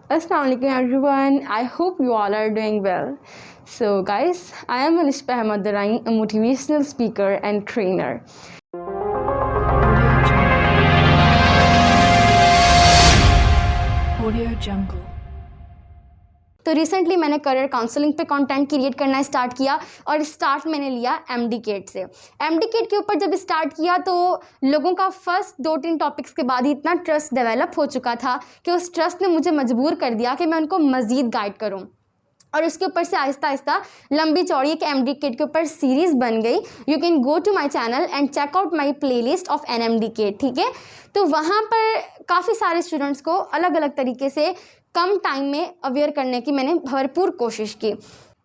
Assalamualaikum everyone. I hope you all are doing well. So guys, I am Anishpa Ahmad Darai, a motivational speaker and trainer. Audio Jungle. तो recently मैंने career counselling पे content create करना start किया और start मैंने लिया MDCAT से। MDCAT के ऊपर जब स्टार्ट किया तो लोगों का फर्स्ट 2-3 टॉपिक्स के बाद ही इतना ट्रस्ट डेवलप हो चुका था कि उस ट्रस्ट ने मुझे मजबूर कर दिया कि मैं उनको मज़ीद गाइड करूं। और उसके ऊपर से आहिस्ता आहिस्ता लंबी चौड़ी एक एमडीकेट के ऊपर सीरीज़ बन गई। You can go to my channel and check out my playlist of N MDCAT, ठीक है। तो वहाँ पर काफ़ी सारे स्टूडेंट्स को अलग अलग तरीके से कम टाइम में अवेयर करने की मैंने भरपूर कोशिश की।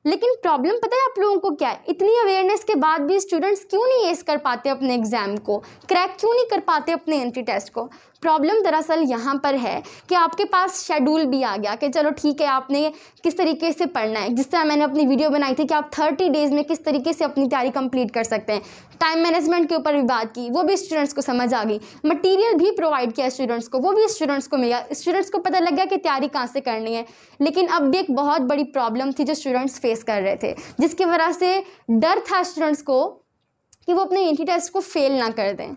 लेकिन प्रॉब्लम पता है आप लोगों को क्या है? इतनी अवेयरनेस के बाद भी स्टूडेंट्स क्यों नहीं एस कर पाते अपने एग्ज़ाम को, क्रैक क्यों नहीं कर पाते अपने एंट्री टेस्ट को? प्रॉब्लम दरअसल यहाँ पर है कि आपके पास शेड्यूल भी आ गया कि चलो ठीक है, आपने किस तरीके से पढ़ना है। जिस तरह मैंने अपनी वीडियो बनाई थी कि आप 30 डेज़ में किस तरीके से अपनी तैयारी कंप्लीट कर सकते हैं। टाइम मैनेजमेंट के ऊपर भी बात की, वो भी स्टूडेंट्स को समझ आ गई। मटीरियल भी प्रोवाइड किया स्टूडेंट्स को, वो भी स्टूडेंट्स को मिला। स्टूडेंट्स को पता लग गया कि तैयारी कहाँ से करनी है। लेकिन अब भी एक बहुत बड़ी प्रॉब्लम थी जो स्टूडेंट्स फेस कर रहे थे, जिसकी वजह से डर था स्टूडेंट्स को कि वो अपने एंट्री टेस्ट को फेल ना कर दें।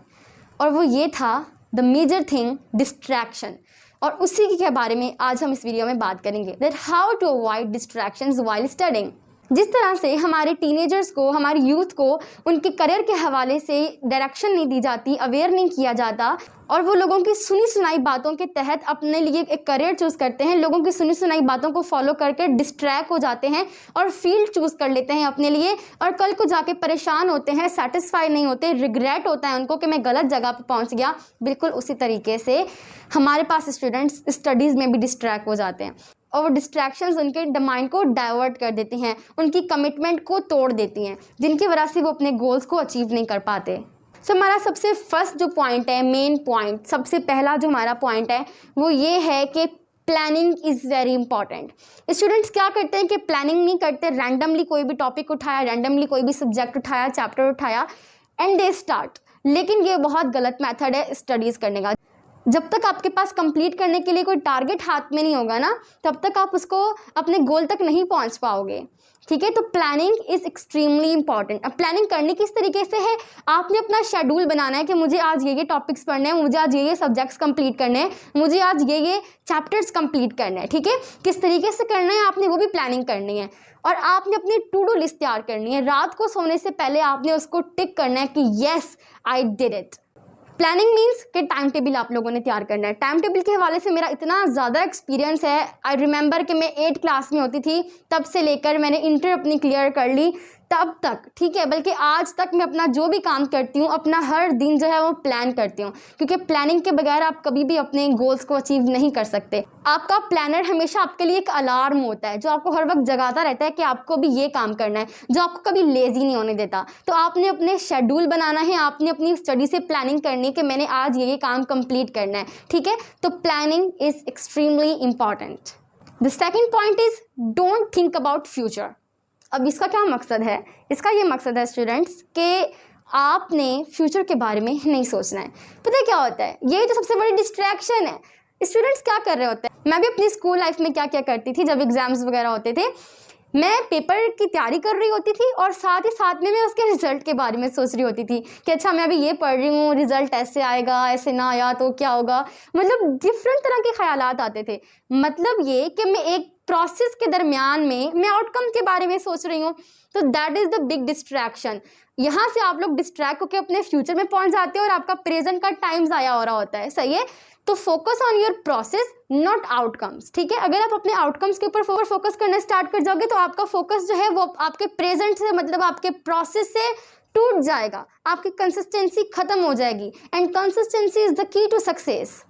और वो ये था द मेजर थिंग, डिस्ट्रैक्शन। और उसी के बारे में आज हम इस वीडियो में बात करेंगे, that how to avoid distractions while studying. जिस तरह से हमारे टीनेजर्स को, हमारे यूथ को उनके करियर के हवाले से डायरेक्शन नहीं दी जाती, अवेयर नहीं किया जाता, और वो लोगों की सुनी सुनाई बातों के तहत अपने लिए एक करियर चूज़ करते हैं, लोगों की सुनी सुनाई बातों को फॉलो करके डिस्ट्रैक्ट हो जाते हैं और फील्ड चूज़ कर लेते हैं अपने लिए, और कल को जाके परेशान होते हैं, सेटिस्फाई नहीं होते, रिग्रेट होता है उनको कि मैं गलत जगह पर पहुंच गया। बिल्कुल उसी तरीके से हमारे पास स्टूडेंट्स स्टडीज़ में भी डिस्ट्रैक्ट हो जाते हैं, और वो डिस्ट्रैक्शंस उनके माइंड को डाइवर्ट कर देती हैं, उनकी कमिटमेंट को तोड़ देती हैं, जिनकी वजह से वो अपने गोल्स को अचीव नहीं कर पाते। सो हमारा सबसे फर्स्ट जो पॉइंट है, मेन पॉइंट, सबसे पहला जो हमारा पॉइंट है वो ये है कि planning is very important. Students क्या करते हैं कि प्लानिंग नहीं करते, रैंडमली कोई भी टॉपिक उठाया, रैंडमली कोई भी सब्जेक्ट उठाया, चैप्टर उठाया एंड दे स्टार्ट। लेकिन ये बहुत गलत मेथड है स्टडीज़ करने का। जब तक आपके पास कंप्लीट करने के लिए कोई टारगेट हाथ में नहीं होगा ना, तब तक आप उसको अपने गोल तक नहीं पहुंच पाओगे, ठीक है। तो प्लानिंग इज़ एक्सट्रीमली इंपॉर्टेंट। अब प्लानिंग करनी किस तरीके से है? आपने अपना शेड्यूल बनाना है कि मुझे आज ये टॉपिक्स पढ़ने हैं, मुझे आज ये सब्जेक्ट्स कंप्लीट करने हैं, मुझे आज ये चैप्टर्स कंप्लीट करने हैं, ठीक है। किस तरीके से करना है आपने वो भी प्लानिंग करनी है, और आपने अपनी टू डू लिस्ट तैयार करनी है। रात को सोने से पहले आपने उसको टिक करना है कि yes I did it. Planning means कि टाइम टेबल आप लोगों ने तैयार करना है। टाइम टेबल के हवाले से मेरा इतना ज़्यादा एक्सपीरियंस है। आई रिमेंबर कि मैं 8th क्लास में होती थी, तब से लेकर मैंने इंटर अपनी क्लियर कर ली तब तक, ठीक है। बल्कि आज तक मैं अपना जो भी काम करती हूँ, अपना हर दिन जो है वो प्लान करती हूँ, क्योंकि प्लानिंग के बगैर आप कभी भी अपने गोल्स को अचीव नहीं कर सकते। आपका प्लानर हमेशा आपके लिए एक अलार्म होता है जो आपको हर वक्त जगाता रहता है कि आपको भी ये काम करना है, जो आपको कभी लेजी नहीं होने देता। तो आपने अपने शेड्यूल बनाना है, आपने अपनी स्टडी से प्लानिंग करनी है कि मैंने आज ये काम कंप्लीट करना है, ठीक है। तो planning is extremely important. The second point is don't think about future. अब इसका क्या मकसद है? इसका ये मकसद है स्टूडेंट्स कि आपने फ्यूचर के बारे में नहीं सोचना है। पता है क्या होता है? ये तो सबसे बड़ी डिस्ट्रैक्शन है। स्टूडेंट्स क्या कर रहे होते हैं? मैं भी अपनी स्कूल लाइफ में क्या क्या करती थी, जब एग्ज़ाम्स वगैरह होते थे, मैं पेपर की तैयारी कर रही होती थी और साथ ही साथ में मैं उसके रिज़ल्ट के बारे में सोच रही होती थी कि अच्छा मैं अभी ये पढ़ रही हूँ, रिज़ल्ट ऐसे आएगा, ऐसे ना आया तो क्या होगा। मतलब डिफरेंट तरह के ख्यालात आते थे। मतलब ये कि मैं एक प्रोसेस के दरमियान में मैं आउटकम के बारे में सोच रही हूँ। तो that is the big distraction. यहाँ से आप लोग डिस्ट्रैक्ट होकर अपने फ्यूचर में पहुँच जाते हो और आपका प्रेजेंट का टाइम ज़ाया हो रहा होता है, सही है। तो focus on your process, not outcomes, ठीक है। अगर आप अपने आउटकम्स के ऊपर फोकस करना स्टार्ट कर जाओगे तो आपका फोकस जो है वो आपके प्रेजेंट से, मतलब आपके प्रोसेस से टूट जाएगा, आपकी कंसिस्टेंसी खत्म हो जाएगी। And consistency is the key to success.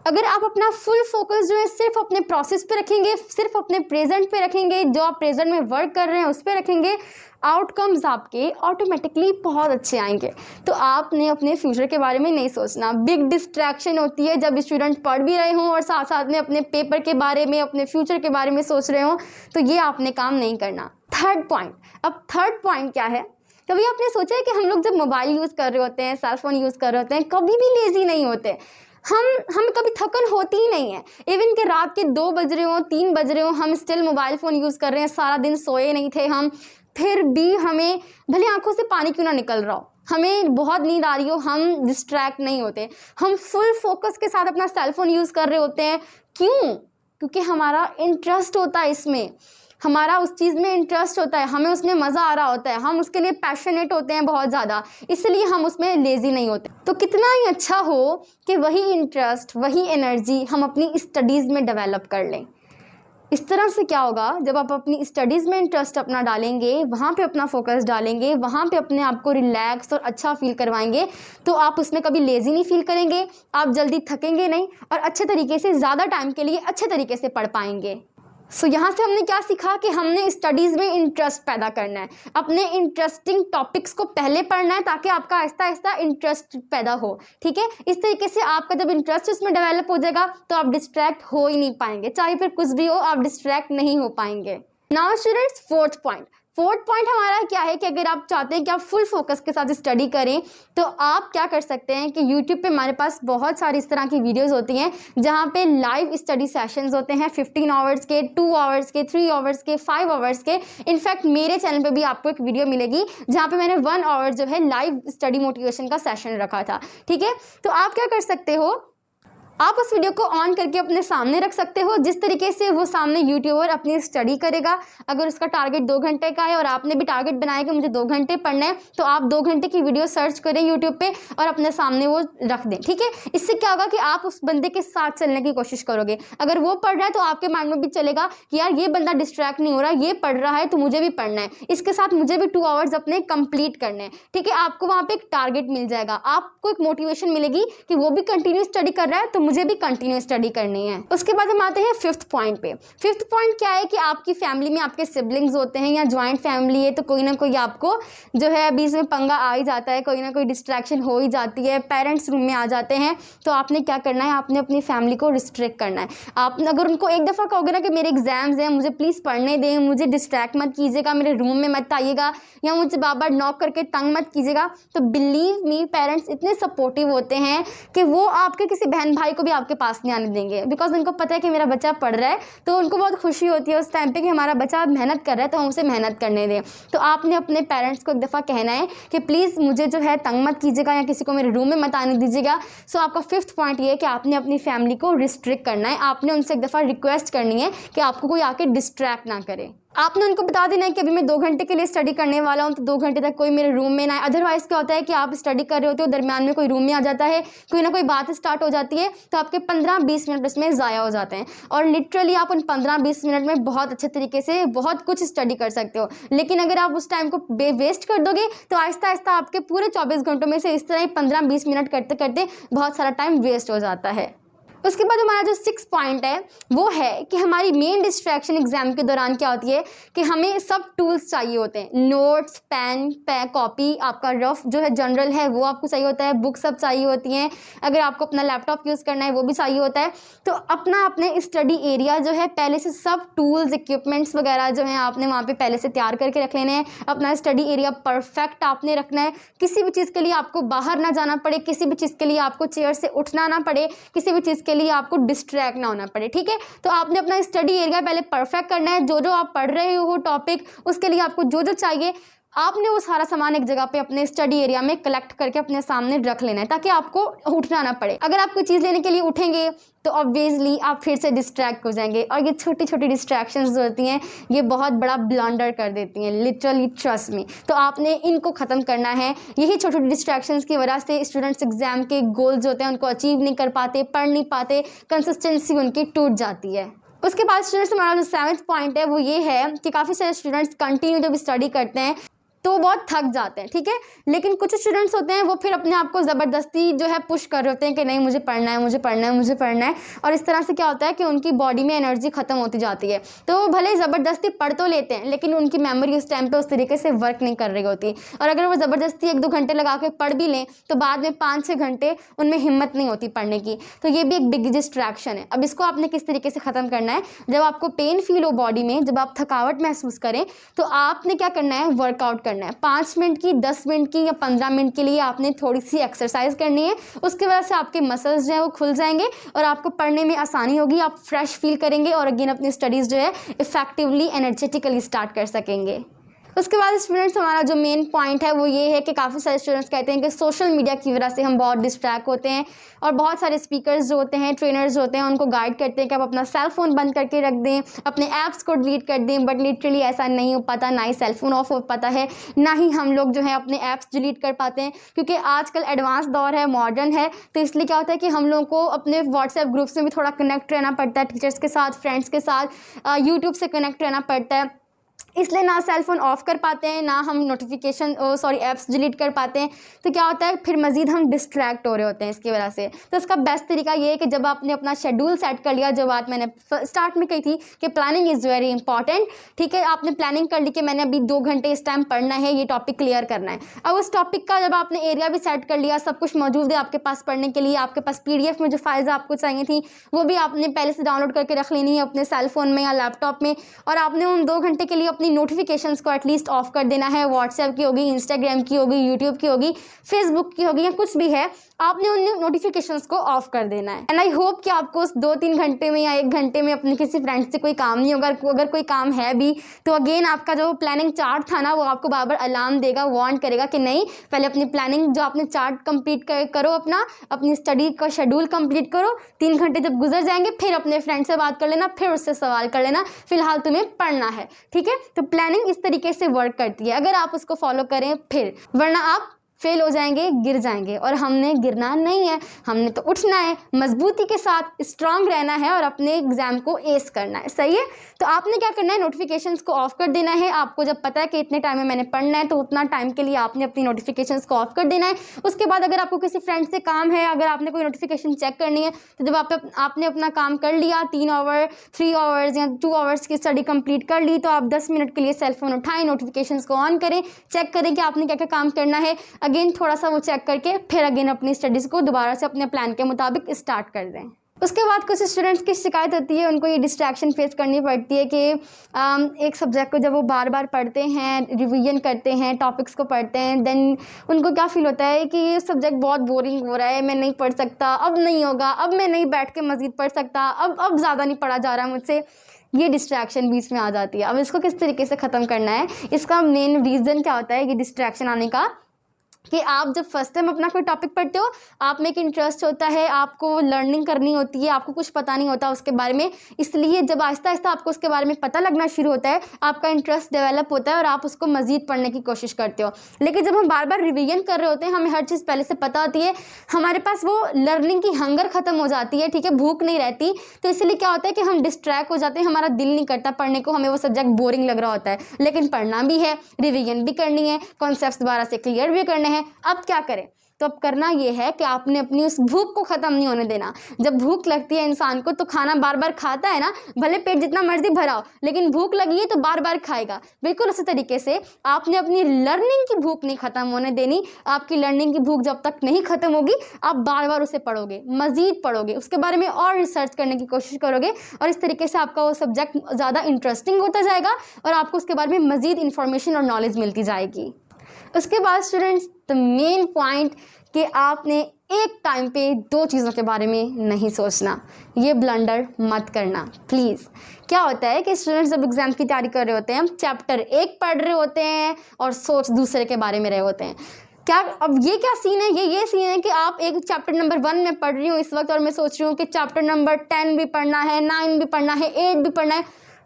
अगर आप अपना फुल फोकस जो है सिर्फ अपने प्रोसेस पे रखेंगे, सिर्फ अपने प्रेजेंट पे रखेंगे, जो आप प्रेजेंट में वर्क कर रहे हैं उस पर रखेंगे, आउटकम्स आपके ऑटोमेटिकली बहुत अच्छे आएंगे। तो आपने अपने फ्यूचर के बारे में नहीं सोचना। बिग डिस्ट्रैक्शन होती है जब स्टूडेंट पढ़ भी रहे हों और साथ साथ में अपने पेपर के बारे में, अपने फ्यूचर के बारे में सोच रहे हों, तो ये आपने काम नहीं करना। Third point. अब थर्ड पॉइंट क्या है? कभी आपने सोचा है कि हम लोग जब मोबाइल यूज़ कर रहे होते हैं, सेलफोन यूज़ कर रहे होते हैं, कभी भी लेज़ी नहीं होते। हम कभी थकन होती ही नहीं है। इवन कि रात के 2 बज रहे हो, 3 बज रहे हो, हम स्टिल मोबाइल फ़ोन यूज़ कर रहे हैं, सारा दिन सोए नहीं थे हम, फिर भी हमें भले आंखों से पानी क्यों ना निकल रहा हो, हमें बहुत नींद आ रही हो, हम डिस्ट्रैक्ट नहीं होते, हम फुल फोकस के साथ अपना सेल फोन यूज़ कर रहे होते हैं। क्यों? क्योंकि हमारा इंटरेस्ट होता है इसमें, हमारा उस चीज़ में इंटरेस्ट होता है, हमें उसमें मज़ा आ रहा होता है, हम उसके लिए पैशनेट होते हैं बहुत ज़्यादा, इसलिए हम उसमें लेज़ी नहीं होते। तो कितना ही अच्छा हो कि वही इंटरेस्ट, वही एनर्जी हम अपनी स्टडीज़ में डेवलप कर लें। इस तरह से क्या होगा, जब आप अपनी स्टडीज़ में इंटरेस्ट अपना डालेंगे, वहाँ पे अपना फोकस डालेंगे, वहाँ पे अपने आप को रिलैक्स और अच्छा फील करवाएंगे, तो आप उसमें कभी लेज़ी नहीं फील करेंगे, आप जल्दी थकेंगे नहीं और अच्छे तरीके से ज़्यादा टाइम के लिए अच्छे तरीके से पढ़ पाएंगे। सो यहाँ से हमने क्या सीखा कि हमने स्टडीज़ में इंटरेस्ट पैदा करना है, अपने इंटरेस्टिंग टॉपिक्स को पहले पढ़ना है ताकि आपका आहिस्ता आहिस्ता इंटरेस्ट पैदा हो। ठीक है, इस तरीके से आपका जब इंटरेस्ट उसमें डेवलप हो जाएगा तो आप डिस्ट्रैक्ट हो ही नहीं पाएंगे, चाहे फिर कुछ भी हो, आप डिस्ट्रैक्ट नहीं हो पाएंगे। नाउ स्टूडेंट्स, फोर्थ पॉइंट हमारा क्या है कि अगर आप चाहते हैं कि आप फुल फोकस के साथ स्टडी करें तो आप क्या कर सकते हैं कि यूट्यूब पे हमारे पास बहुत सारी इस तरह की वीडियोस होती हैं जहाँ पे लाइव स्टडी सेशंस होते हैं 15 आवर्स के, 2 आवर्स के, 3 आवर्स के, 5 आवर्स के। इनफैक्ट मेरे चैनल पे भी आपको एक वीडियो मिलेगी जहाँ पे मैंने 1 आवर जो है लाइव स्टडी मोटिवेशन का सेशन रखा था। ठीक है, तो आप क्या कर सकते हो, आप उस वीडियो को ऑन करके अपने सामने रख सकते हो। जिस तरीके से वो सामने यूट्यूबर अपनी स्टडी करेगा, अगर उसका टारगेट 2 घंटे का है और आपने भी टारगेट बनाया कि मुझे 2 घंटे पढ़ना है, तो आप 2 घंटे की वीडियो सर्च करें यूट्यूब पे और अपने सामने वो रख दें। ठीक है, इससे क्या होगा कि आप उस बंदे के साथ चलने की कोशिश करोगे। अगर वो पढ़ रहा है तो आपके माइंड में भी चलेगा कि यार ये बंदा डिस्ट्रैक्ट नहीं हो रहा, ये पढ़ रहा है तो मुझे भी पढ़ना है, इसके साथ मुझे भी 2 आवर्स अपने कंप्लीट करने हैं। ठीक है, आपको वहाँ पे एक टारगेट मिल जाएगा, आपको एक मोटिवेशन मिलेगी कि वो भी कंटिन्यू स्टडी कर रहा है तो मुझे भी कंटिन्यू स्टडी करनी है। उसके बाद हम आते हैं 5th पॉइंट पे। 5th पॉइंट क्या है कि आपकी फैमिली में आपके सिबलिंग्स होते हैं या ज्वाइंट फैमिली है तो कोई ना कोई आपको जो है अभी इसमें पंगा आ ही जाता है, कोई ना कोई डिस्ट्रैक्शन हो ही जाती है, पेरेंट्स रूम में आ जाते हैं। तो आपने क्या करना है, आपने अपनी फैमिली को रिस्ट्रिक्ट करना है। आप अगर उनको एक दफ़ा कहोगे ना कि मेरे एग्जाम्स हैं, मुझे प्लीज़ पढ़ने दें, मुझे डिस्ट्रैक्ट मत कीजिएगा, मेरे रूम में मत आइएगा या मुझे बार बार नॉक करके तंग मत कीजिएगा, तो बिलीव मी पेरेंट्स इतने सपोर्टिव होते हैं कि वो आपके किसी बहन भाई को भी आपके पास नहीं आने देंगे। बिकॉज उनको पता है कि मेरा बच्चा पढ़ रहा है, तो उनको बहुत खुशी होती है उस टाइम पे कि हमारा बच्चा मेहनत कर रहा है तो हम उसे मेहनत करने दें। तो आपने अपने पेरेंट्स को एक दफ़ा कहना है कि प्लीज़ मुझे जो है तंग मत कीजिएगा या किसी को मेरे रूम में मत आने दीजिएगा। सो आपका 5th पॉइंट ये है कि आपने अपनी फैमिली को रिस्ट्रिक्ट करना है, आपने उनसे एक दफ़ा रिक्वेस्ट करनी है कि आपको कोई आके डिस्ट्रैक्ट ना करे। आपने उनको बता देना है कि अभी मैं 2 घंटे के लिए स्टडी करने वाला हूँ, तो 2 घंटे तक कोई मेरे रूम में ना आए। अदरवाइज़ क्या होता है कि आप स्टडी कर रहे होते हो, दरमियान में कोई रूम में आ जाता है, कोई ना कोई बात स्टार्ट हो जाती है, तो आपके 15-20 मिनट उसमें ज़ाया हो जाते हैं और लिटरली आप उन 15-20 मिनट में बहुत अच्छे तरीके से बहुत कुछ स्टडी कर सकते हो। लेकिन अगर आप उस टाइम को वेस्ट कर दोगे तो आहिस्ता आहिस्ता आपके पूरे 24 घंटों में से इस तरह ही 15-20 मिनट करते करते बहुत सारा टाइम वेस्ट हो जाता है। उसके बाद हमारा जो 6th पॉइंट है वो है कि हमारी मेन डिस्ट्रैक्शन एग्जाम के दौरान क्या होती है कि हमें सब टूल्स चाहिए होते हैं, नोट्स, पेन, कॉपी, आपका रफ जो है जनरल है वो आपको चाहिए होता है, बुक सब चाहिए होती हैं, अगर आपको अपना लैपटॉप यूज़ करना है वो भी चाहिए होता है। तो अपने स्टडी एरिया जो है पहले से सब टूल्स, इक्विपमेंट्स वगैरह जो हैं आपने वहाँ पर पहले से तैयार करके रख लेने हैं। अपना स्टडी एरिया परफेक्ट आपने रखना है, किसी भी चीज़ के लिए आपको बाहर ना जाना पड़े, किसी भी चीज़ के लिए आपको चेयर से उठना ना पड़े, किसी भी चीज़ के लिए आपको डिस्ट्रैक्ट ना होना पड़े। ठीक है, तो आपने अपना स्टडी एरिया पहले परफेक्ट करना है, जो जो आप पढ़ रहे हो टॉपिक उसके लिए आपको जो जो चाहिए आपने वो सारा सामान एक जगह पे अपने स्टडी एरिया में कलेक्ट करके अपने सामने रख लेना है ताकि आपको उठना ना पड़े। अगर आप कोई चीज़ लेने के लिए उठेंगे तो ऑब्वियसली आप फिर से डिस्ट्रैक्ट हो जाएंगे और ये छोटी छोटी डिस्ट्रैक्शंस जो होती हैं ये बहुत बड़ा ब्लंडर कर देती हैं, लिटरली ट्रस्ट मी। तो आपने इनको ख़त्म करना है। यही छोटी छोटी डिस्ट्रैक्शंस की वजह से स्टूडेंट्स एग्जाम के गोल्स होते हैं उनको अचीव नहीं कर पाते, पढ़ नहीं पाते, कंसिस्टेंसी उनकी टूट जाती है। उसके बाद स्टूडेंट्स हमारा जो 7th पॉइंट है वो ये है कि काफ़ी सारे स्टूडेंट्स कंटिन्यू जब स्टडी करते हैं तो बहुत थक जाते हैं। ठीक है, लेकिन कुछ स्टूडेंट्स होते हैं वो फिर अपने आप को ज़बरदस्ती जो है पुश कर रहे होते हैं कि नहीं मुझे पढ़ना है, मुझे पढ़ना है, मुझे पढ़ना है, और इस तरह से क्या होता है कि उनकी बॉडी में एनर्जी ख़त्म होती जाती है। तो वो भले ज़बरदस्ती पढ़ तो लेते हैं लेकिन उनकी मेमोरी उस टाइम पे उस तरीके से वर्क नहीं कर रही होती, और अगर वो ज़बरदस्ती 1-2 घंटे लगा के पढ़ भी लें तो बाद में 5-6 घंटे उनमें हिम्मत नहीं होती पढ़ने की। तो ये भी एक बिग डिस्ट्रैक्शन है। अब इसको आपने किस तरीके से ख़त्म करना है, जब आपको पेन फील हो बॉडी में, जब आप थकावट महसूस करें तो आपने क्या करना है, वर्कआउट करना है। 5 मिनट की, 10 मिनट की या 15 मिनट के लिए आपने थोड़ी सी एक्सरसाइज करनी है। उसकी वजह से आपके मसल्स जो है वो खुल जाएंगे और आपको पढ़ने में आसानी होगी, आप फ्रेश फील करेंगे और अगेन अपनी स्टडीज़ जो है इफेक्टिवली एनर्जेटिकली स्टार्ट कर सकेंगे। उसके बाद स्टूडेंट्स, हमारा जो मेन पॉइंट है वो ये है कि काफ़ी सारे स्टूडेंट्स कहते हैं कि सोशल मीडिया की वजह से हम बहुत डिस्ट्रैक्ट होते हैं और बहुत सारे स्पीकर्स जो होते हैं, ट्रेनर्स होते हैं, उनको गाइड करते हैं कि आप अपना सेल फ़ोन बंद करके रख दें, अपने ऐप्स को डिलीट कर दें, बट लिटरली ऐसा नहीं हो पाता। ना ही सेल फ़ोन ऑफ हो पाता है, ना ही हम लोग जो है अपने ऐप्स डिलीट कर पाते हैं, क्योंकि आजकल एडवांस दौर है, मॉडर्न है। तो इसलिए क्या होता है कि हम लोगों को अपने व्हाट्सएप ग्रुप्स में भी थोड़ा कनेक्ट रहना पड़ता है, टीचर्स के साथ, फ्रेंड्स के साथ, यूट्यूब से कनेक्ट रहना पड़ता है। इसलिए ना सेल फ़ोन ऑफ़ कर पाते हैं, ना हम नोटिफिकेशन ऐप्स डिलीट कर पाते हैं। तो क्या होता है, फिर मज़ीद हम डिस्ट्रैक्ट हो रहे होते हैं इसकी वजह से। तो इसका बेस्ट तरीका ये है कि जब आपने अपना शेड्यूल सेट कर लिया, जो बात मैंने स्टार्ट में कही थी कि प्लानिंग इज़ वेरी इंपॉर्टेंट, ठीक है, आपने प्लानिंग कर ली कि मैंने अभी 2 घंटे इस टाइम पढ़ना है, ये टॉपिक क्लियर करना है। अब उस टॉपिक का जब आपने एरिया भी सेट कर लिया, सब कुछ मौजूद है आपके पास पढ़ने के लिए, आपके पास PDF में जो फाइल्स आपको चाहिए थी वो भी आपने पहले से डाउनलोड करके रख लेनी है अपने सेल फ़ोन में या लैपटॉप में, और आपने उन 2 घंटे के लिए अपनी नोटिफिकेशंस को एटलीस्ट ऑफ कर देना है। व्हाट्सएप की होगी, इंस्टाग्राम की होगी, यूट्यूब की होगी, फेसबुक की होगी, या कुछ भी है, आपने उन नोटिफिकेशंस को ऑफ कर देना है। एंड आई होप कि आपको उस 2-3 घंटे में या 1 घंटे में अपने किसी फ्रेंड से कोई काम नहीं होगा। अगर कोई काम है भी तो अगेन आपका जो प्लानिंग चार्ट था ना, वो आपको बार बार अलार्म देगा, वार्न करेगा कि नहीं, पहले अपनी प्लानिंग जो आपने चार्ट कंप्लीट करो, अपनी स्टडी का शेड्यूल कंप्लीट करो। 3 घंटे जब गुजर जाएंगे फिर अपने फ्रेंड से बात कर लेना, फिर उससे सवाल कर लेना, फिलहाल तुम्हें पढ़ना है, ठीक है। तो प्लानिंग इस तरीके से वर्क करती है, अगर आप उसको फॉलो करें फिर, वरना आप फेल हो जाएंगे, गिर जाएंगे। और हमने गिरना नहीं है, हमने तो उठना है, मजबूती के साथ स्ट्रांग रहना है और अपने एग्जाम को एस करना है, सही है। तो आपने क्या करना है, नोटिफिकेशंस को ऑफ कर देना है। आपको जब पता है कि इतने टाइम में मैंने पढ़ना है, तो उतना टाइम के लिए आपने अपनी नोटिफिकेशंस को ऑफ कर देना है। उसके बाद अगर आपको किसी फ्रेंड से काम है, अगर आपने कोई नोटिफिकेशन चेक करनी है, तो जब आपने अपना काम कर लिया, 3 आवर्स या 2 आवर्स की स्टडी कंप्लीट कर ली, तो आप 10 मिनट के लिए सेल फोन उठाएं, नोटिफिकेशंस को ऑन करें, चेक करें कि आपने क्या क्या काम करना है। अगेन थोड़ा सा वो चेक करके फिर अगेन अपनी स्टडीज़ को दोबारा से अपने प्लान के मुताबिक स्टार्ट कर दें। उसके बाद कुछ स्टूडेंट्स की शिकायत होती है, उनको ये डिस्ट्रैक्शन फेस करनी पड़ती है कि एक सब्जेक्ट को जब वो बार बार पढ़ते हैं, रिवीजन करते हैं, टॉपिक्स को पढ़ते हैं, देन उनको क्या फील होता है कि ये सब्जेक्ट बहुत बोरिंग हो रहा है, मैं नहीं पढ़ सकता, अब नहीं होगा, अब मैं नहीं बैठ के मज़ीद पढ़ सकता, अब ज़्यादा नहीं पढ़ा जा रहा मुझसे। ये डिस्ट्रैक्शन बीच में आ जाती है। अब इसको किस तरीके से ख़त्म करना है, इसका मेन रीज़न क्या होता है ये डिस्ट्रैक्शन आने का, कि आप जब फर्स्ट टाइम अपना कोई टॉपिक पढ़ते हो, आप में एक इंटरेस्ट होता है, आपको लर्निंग करनी होती है, आपको कुछ पता नहीं होता उसके बारे में, इसलिए जब आहिस्ता आहिस्ता आपको उसके बारे में पता लगना शुरू होता है, आपका इंटरेस्ट डेवलप होता है और आप उसको मज़ीद पढ़ने की कोशिश करते हो। लेकिन जब हम बार बार रिवीजन कर रहे होते हैं, हमें हर चीज़ पहले से पता होती है, हमारे पास वो लर्निंग की हंगर ख़त्म हो जाती है, ठीक है, भूख नहीं रहती। तो इसलिए क्या होता है कि हम डिस्ट्रैक्ट हो जाते हैं, हमारा दिल नहीं करता पढ़ने को, हमें वो सब्जेक्ट बोरिंग लग रहा होता है, लेकिन पढ़ना भी है, रिवीजन भी करनी है, कॉन्सेप्ट्स दोबारा से क्लियर भी करने हैं। अब क्या करें, तो अब करना ये है कि आपने अपनी उस भूख को ख़त्म नहीं होने देना। जब भूख लगती है इंसान को, तो खाना बार बार खाता है ना, भले पेट जितना मर्जी भरा हो, लेकिन भूख लगी है तो बार बार खाएगा। बिल्कुल उसी तरीके से आपने अपनी लर्निंग की भूख नहीं ख़त्म होने देनी। आपकी लर्निंग की भूख जब तक नहीं ख़त्म होगी, आप बार बार उसे पढ़ोगे, मज़ीद पढ़ोगे, उसके बारे में और रिसर्च करने की कोशिश करोगे, और इस तरीके से आपका वो सब्जेक्ट ज़्यादा इंटरेस्टिंग होता जाएगा और आपको उसके बारे में मज़ीद इंफॉर्मेशन और नॉलेज मिलती जाएगी। उसके बाद स्टूडेंट्स, द मेन पॉइंट कि आपने एक टाइम पे 2 चीज़ों के बारे में नहीं सोचना। ये ब्लंडर मत करना प्लीज़। क्या होता है कि स्टूडेंट्स जब एग्ज़ाम की तैयारी कर रहे होते हैं, चैप्टर 1 पढ़ रहे होते हैं और सोच दूसरे के बारे में रहे होते हैं। अब ये क्या सीन है, ये सीन है कि आप एक चैप्टर नंबर 1 में पढ़ रही हूँ इस वक्त, और मैं सोच रही हूँ कि चैप्टर नंबर 10 भी पढ़ना है, 9 भी पढ़ना है, 8 भी पढ़ना है।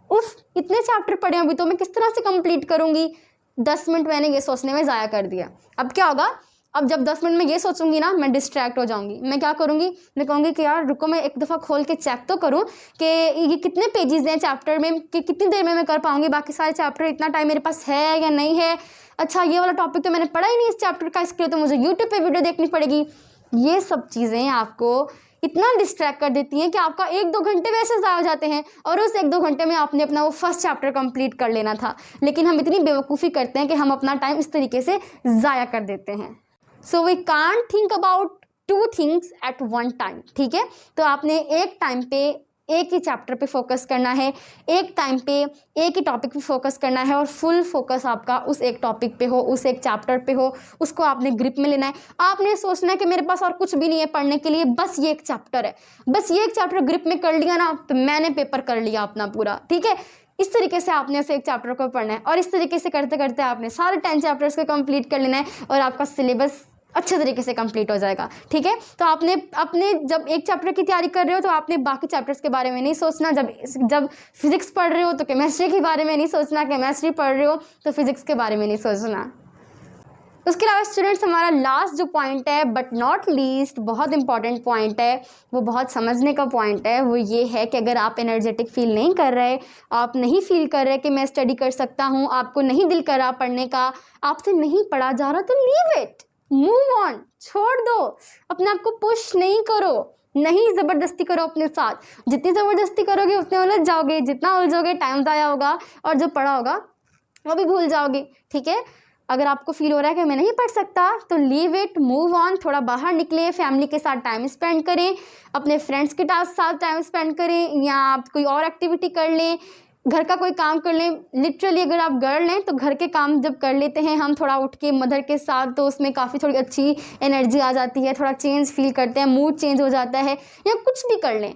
उफ, इतने चैप्टर पढ़े अभी तो मैं किस तरह से कंप्लीट करूँगी। 10 मिनट मैंने ये सोचने में ज़ाया कर दिया। अब क्या होगा, अब जब 10 मिनट में ये सोचूंगी ना, मैं डिस्ट्रैक्ट हो जाऊंगी। मैं क्या करूंगी, मैं कहूँगी कि यार रुको, मैं एक दफ़ा खोल के चेक तो करूं कि ये कितने पेजेस हैं चैप्टर में, कि कितनी देर में मैं कर पाऊंगी बाकी सारे चैप्टर, इतना टाइम मेरे पास है या नहीं है। अच्छा, ये वाला टॉपिक तो मैंने पढ़ा ही नहीं इस चैप्टर का, इसके लिए तो मुझे यूट्यूब पर वीडियो देखनी पड़ेगी। ये सब चीज़ें आपको इतना डिस्ट्रैक्ट कर देती हैं कि आपका 1-2 घंटे वैसे ज़ाया हो जाते हैं, और उस 1-2 घंटे में आपने अपना वो फर्स्ट चैप्टर कंप्लीट कर लेना था। लेकिन हम इतनी बेवकूफ़ी करते हैं कि हम अपना टाइम इस तरीके से ज़ाया कर देते हैं। So we can't think about 2 things at 1 time, ठीक है। तो आपने एक टाइम पे एक ही चैप्टर पे फोकस करना है, एक टाइम पे एक ही टॉपिक पे फोकस करना है और फुल फोकस आपका उस एक टॉपिक पे हो, उस एक चैप्टर पे हो, उसको आपने ग्रिप में लेना है। आपने सोचना है कि मेरे पास और कुछ भी नहीं है पढ़ने के लिए, बस ये एक चैप्टर है, बस ये एक चैप्टर ग्रिप में कर लिया ना तो मैंने पेपर कर लिया अपना पूरा, ठीक है। इस तरीके से आपने उस एक चैप्टर को पढ़ना है और इस तरीके से करते करते आपने सारे 10 चैप्टर्स को कंप्लीट कर लेना है और आपका सिलेबस अच्छे तरीके से कंप्लीट हो जाएगा, ठीक है। तो आपने अपने जब एक चैप्टर की तैयारी कर रहे हो तो आपने बाकी चैप्टर्स के बारे में नहीं सोचना। जब फिजिक्स पढ़ रहे हो तो केमिस्ट्री के बारे में नहीं सोचना, केमिस्ट्री पढ़ रहे हो तो फिजिक्स के बारे में नहीं सोचना। उसके अलावा स्टूडेंट्स, हमारा लास्ट जो पॉइंट है बट नॉट लीस्ट, बहुत इंपॉर्टेंट पॉइंट है, वो बहुत समझने का पॉइंट है, वो ये है कि अगर आप एनर्जेटिक फील नहीं कर रहे, आप नहीं फील कर रहे कि मैं स्टडी कर सकता हूँ, आपको नहीं दिल कर रहा पढ़ने का, आपसे नहीं पढ़ा जा रहा, तो लीव इट, मूव ऑन, छोड़ दो, अपने आप को पुश नहीं करो, नहीं ज़बरदस्ती करो अपने साथ। जितनी ज़बरदस्ती करोगे उतने उलझ जाओगे, जितना उलझोगे टाइम ज़ाया होगा और जो पढ़ा होगा वो भी भूल जाओगे, ठीक है। अगर आपको फील हो रहा है कि मैं नहीं पढ़ सकता तो लीव इट, मूव ऑन, थोड़ा बाहर निकलें, फैमिली के साथ टाइम स्पेंड करें, अपने फ्रेंड्स के साथ टाइम स्पेंड करें या आप कोई और एक्टिविटी कर लें, घर का कोई काम कर लें। लिटरली अगर आप गर्ल हैं तो घर के काम जब कर लेते हैं हम थोड़ा उठ के मदर के साथ, तो उसमें काफ़ी थोड़ी अच्छी एनर्जी आ जाती है, थोड़ा चेंज फील करते हैं, मूड चेंज हो जाता है, या कुछ भी कर लें।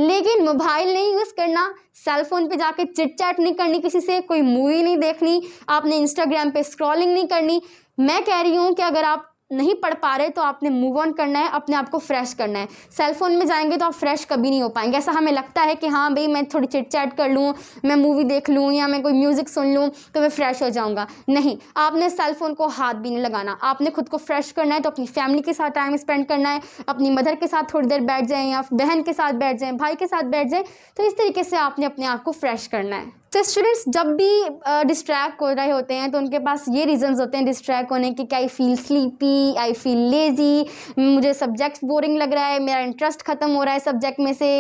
लेकिन मोबाइल नहीं यूज़ करना, सेल फोन पे जाके चिट चैट नहीं करनी किसी से, कोई मूवी नहीं देखनी, आपने इंस्टाग्राम पे स्क्रॉलिंग नहीं करनी। मैं कह रही हूँ कि अगर आप नहीं पढ़ पा रहे तो आपने मूव ऑन करना है, अपने आप को फ्रेश करना है। सेल फोन में जाएंगे तो आप फ्रेश कभी नहीं हो पाएंगे। ऐसा हमें लगता है कि हाँ भाई मैं थोड़ी चिट चैट कर लूँ, मैं मूवी देख लूँ या मैं कोई म्यूज़िक सुन लूँ तो मैं फ्रेश हो जाऊँगा। नहीं, आपने सेल फोन को हाथ भी नहीं लगाना, आपने खुद को फ्रेश करना है तो अपनी फैमिली के साथ टाइम स्पेंड करना है, अपनी मदर के साथ थोड़ी देर बैठ जाएँ या बहन के साथ बैठ जाएँ, भाई के साथ बैठ जाएँ। तो इस तरीके से आपने अपने आप को फ्रेश करना है। तो स्टूडेंट्स जब भी डिस्ट्रैक्ट हो रहे होते हैं तो उनके पास ये रीजंस होते हैं डिस्ट्रैक्ट होने के कि I feel sleepy, I feel lazy, मुझे सब्जेक्ट बोरिंग लग रहा है, मेरा इंटरेस्ट ख़त्म हो रहा है सब्जेक्ट में से,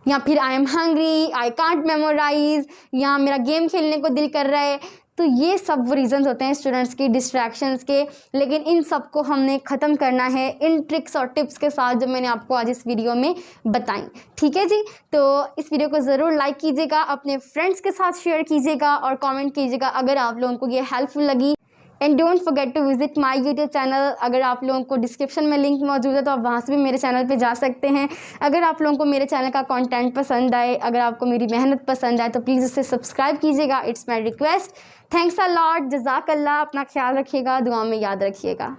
या फिर I am hungry, I can't memorise, या मेरा गेम खेलने को दिल कर रहा है। तो ये सब वो रीजंस होते हैं स्टूडेंट्स की डिस्ट्रैक्शंस के। लेकिन इन सब को हमने ख़त्म करना है इन ट्रिक्स और टिप्स के साथ जो मैंने आपको आज इस वीडियो में बताई, ठीक है जी। तो इस वीडियो को ज़रूर लाइक कीजिएगा, अपने फ्रेंड्स के साथ शेयर कीजिएगा और कमेंट कीजिएगा अगर आप लोगों को ये हेल्पफुल लगी। And don't forget to visit my YouTube channel. अगर आप लोगों को डिस्क्रिप्शन में लिंक मौजूद है तो आप वहाँ से भी मेरे चैनल पे जा सकते हैं। अगर आप लोगों को मेरे चैनल का कंटेंट पसंद आए, अगर आपको मेरी मेहनत पसंद आए तो प्लीज़ इसे सब्सक्राइब कीजिएगा, it's my request. Thanks a lot, जज़ाकल्लाह। अपना ख्याल रखिएगा, दुआ में याद रखिएगा।